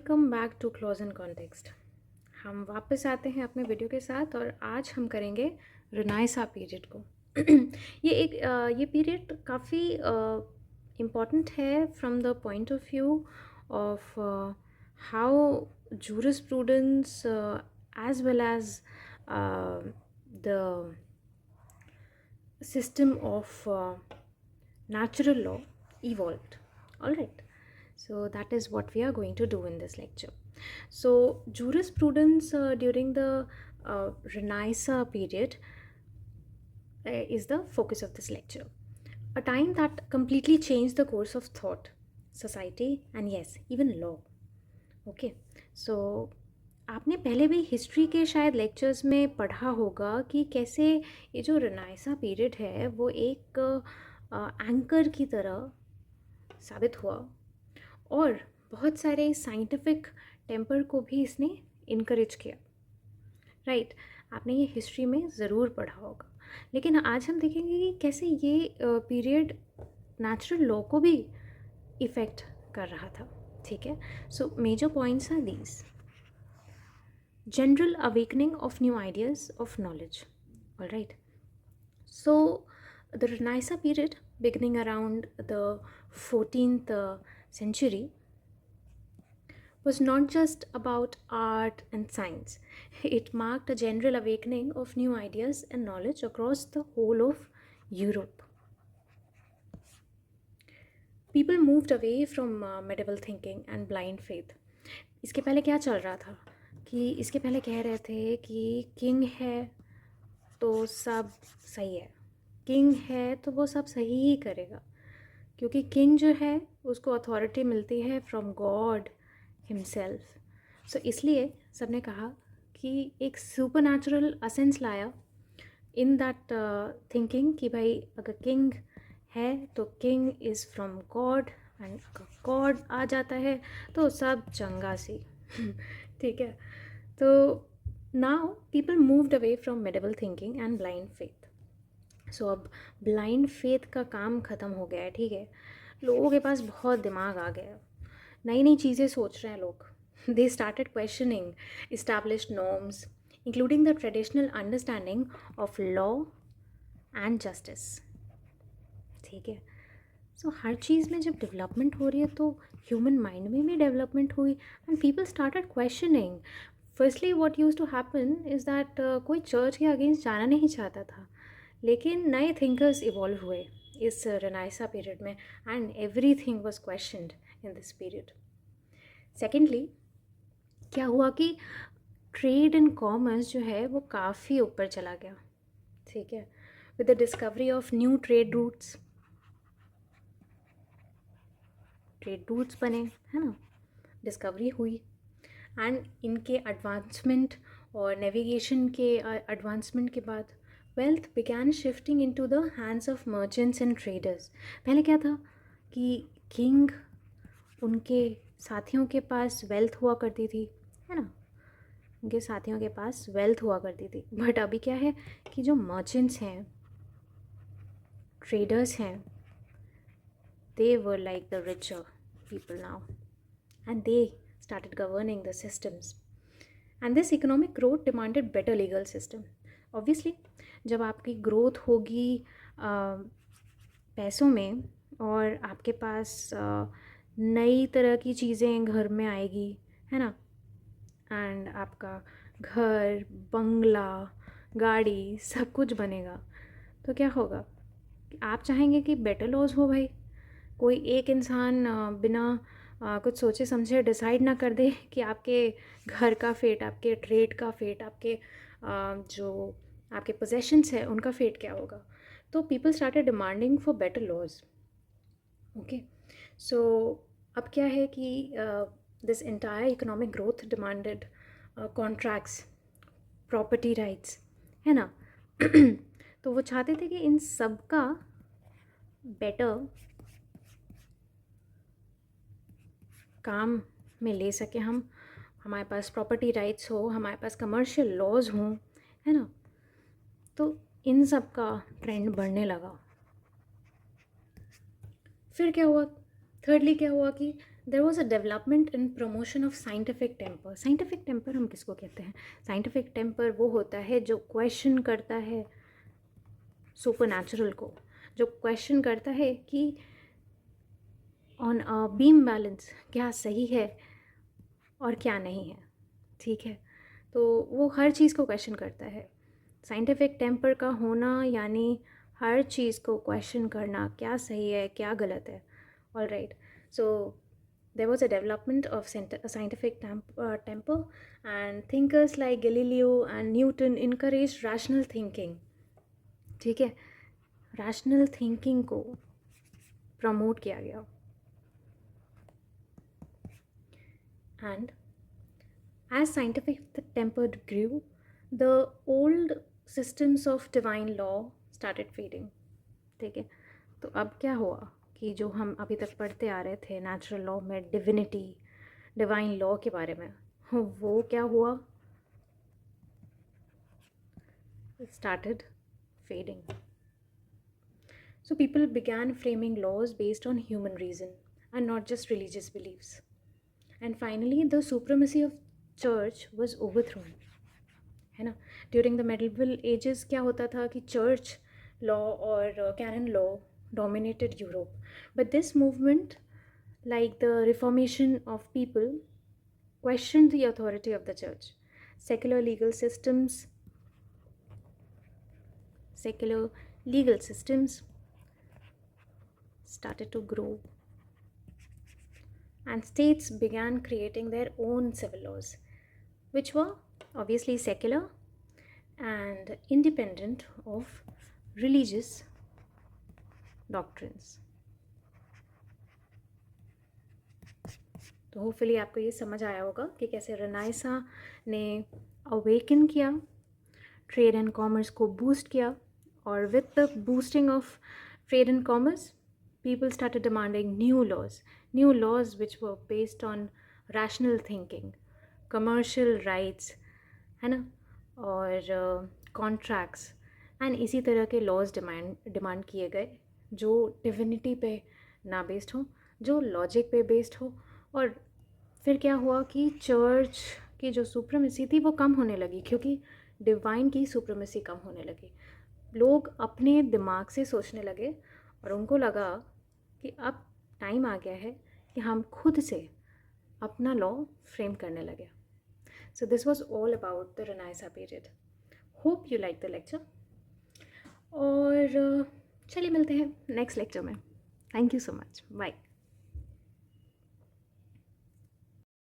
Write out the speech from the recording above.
Welcome back to close in context. हम वापस आते हैं अपने वीडियो के साथ और आज हम करेंगे रेनाइसा पीरियड को। ये पीरियड काफ़ी इम्पॉर्टेंट है from the point of view of how jurisprudence as well as the system of natural law evolved. All right. So that is what we are going to do in this lecture. So jurisprudence during the Renaissance period is the focus of this lecture. A time that completely changed the course of thought, society, and yes, even law. Okay. So आपने पहले भी history के शायद lectures में पढ़ा होगा कि कैसे ये जो रेनाइसा पीरियड है वो एक एंकर की तरह साबित हुआ और बहुत सारे साइंटिफिक टेम्पर को भी इसने इनकरेज किया। राइट, आपने ये हिस्ट्री में ज़रूर पढ़ा होगा। लेकिन आज हम देखेंगे कि कैसे ये पीरियड नेचुरल लॉ को भी इफ़ेक्ट कर रहा था। ठीक है, so major points are these: general awakening of new ideas of knowledge. All right, so the Renaissance period beginning around the 14th century was not just about art and science. It marked a general awakening of new ideas and knowledge across the whole of Europe. People moved away from medieval thinking and blind faith. इसके पहले क्या चल रहा था कि इसके पहले कह रहे थे कि किंग है तो सब सही है, किंग है तो वो सब सही ही करेगा, क्योंकि किंग जो है उसको अथॉरिटी मिलती है फ्रॉम गॉड हिमसेल्फ। सो इसलिए सब ने कहा कि एक सुपर नेचुरल असेंस लाया इन दैट थिंकिंग कि भाई अगर किंग है तो king is from God and God आ जाता है तो सब चंगा सी। ठीक है, तो now people moved away from medieval thinking and blind faith. So अब ब्लाइंड फेथ का काम ख़त्म हो गया है। ठीक है, लोगों के पास बहुत दिमाग आ गया, नई नई चीज़ें सोच रहे हैं लोग। They started questioning established norms including the traditional understanding of law and justice. ठीक है, सो हर चीज़ में जब डेवलपमेंट हो रही है तो ह्यूमन माइंड में भी डेवलपमेंट हुई and people started questioning. Firstly what used to happen is that कोई चर्च के अगेंस्ट जाना नहीं चाहता था, लेकिन नए थिंकर्स इवॉल्व हुए इस रेनाइसा पीरियड में and everything was questioned in this period. Secondly क्या हुआ कि ट्रेड एंड कॉमर्स जो है वो काफ़ी ऊपर चला गया। ठीक है, with the discovery of new trade routes बने, है ना, डिस्कवरी हुई एंड इनके एडवांसमेंट और नेविगेशन के एडवांसमेंट के बाद wealth began shifting into the hands of merchants and traders. पहले क्या था कि किंग उनके साथियों के पास वेल्थ हुआ करती थी, है ना, उनके साथियों के पास वेल्थ हुआ करती थी। बट अभी क्या है कि जो मर्चेंट्स हैं, ट्रेडर्स हैं, they were like the richer people now and they started governing the systems, and this economic growth demanded better legal system. Obviously जब आपकी ग्रोथ होगी पैसों में और आपके पास नई तरह की चीज़ें घर में आएगी, है ना, एंड आपका घर, बंगला, गाड़ी सब कुछ बनेगा, तो क्या होगा, आप चाहेंगे कि बेटर लॉज हो भाई। कोई एक इंसान बिना कुछ सोचे समझे डिसाइड ना कर दे कि आपके घर का फेट, आपके ट्रेड का फेट, आपके जो आपके पोजेशंस है उनका फेट क्या होगा। तो people started demanding for better laws. Okay, so अब क्या है कि this entire economic growth demanded contracts, property rights, है ना। तो वो चाहते थे कि इन सब का बेटर काम में ले सके हम, हमारे पास प्रॉपर्टी राइट्स हो, हमारे पास कमर्शियल लॉज हों, है ना। तो इन सब का ट्रेंड बढ़ने लगा। फिर क्या हुआ, थर्डली क्या हुआ कि there was a development in promotion of scientific temper. Scientific temper हम किसको कहते हैं? साइंटिफिक टेम्पर वो होता है जो क्वेश्चन करता है सुपर नेचुरल को, जो क्वेश्चन करता है कि ऑन अ बीम बैलेंस क्या सही है और क्या नहीं है. ठीक है, तो वो हर चीज़ को क्वेश्चन करता है. साइंटिफिक टेम्पर का होना यानी हर चीज़ को क्वेश्चन करना, क्या सही है क्या गलत है. All right, so there was a development of scientific temper, and thinkers like Galileo and Newton encouraged rational thinking. ठीक है, rational thinking को प्रमोट किया गया. And as scientific temper grew, the old systems of divine law started fading. ठीक है, तो अब क्या हुआ कि जो हम अभी तक पढ़ते आ रहे थे नेचुरल लॉ में, डिविनिटी, डिवाइन लॉ के बारे में, वो क्या हुआ? It started fading. So people began framing laws based on human reason and not just religious beliefs. And finally, the supremacy of church was overthrown. है ना? ड्यूरिंग द मेडिवल एजेस क्या होता था कि चर्च लॉ और canon law dominated Europe. But this movement, like the reformation of people, questioned the authority of the church. Secular legal systems started to grow, and states began creating their own civil laws, which were obviously secular and independent of religious doctrines. तो hopefully आपको ये समझ आया होगा कि कैसे renaissance ने awaken किया, ट्रेड एंड कॉमर्स को बूस्ट किया, और with the boosting of trade and commerce people started demanding new laws which were based on rational thinking, commercial rights, है ना, और कॉन्ट्रैक्ट्स एंड इसी तरह के लॉज डिमांड किए गए जो डिविनिटी पे ना बेस्ड हो, जो लॉजिक पे बेस्ड हो. और फिर क्या हुआ कि चर्च की जो सुप्रीमेसी थी वो कम होने लगी, क्योंकि डिवाइन की सुप्रीमेसी कम होने लगी. लोग अपने दिमाग से सोचने लगे और उनको लगा कि अब टाइम आ गया है कि हम खुद से अपना लॉ फ्रेम करने लगे. So this was all about the renaissance period. Hope you like the lecture, और चलिए मिलते हैं नेक्स्ट लेक्चर में. Thank you so much. Bye.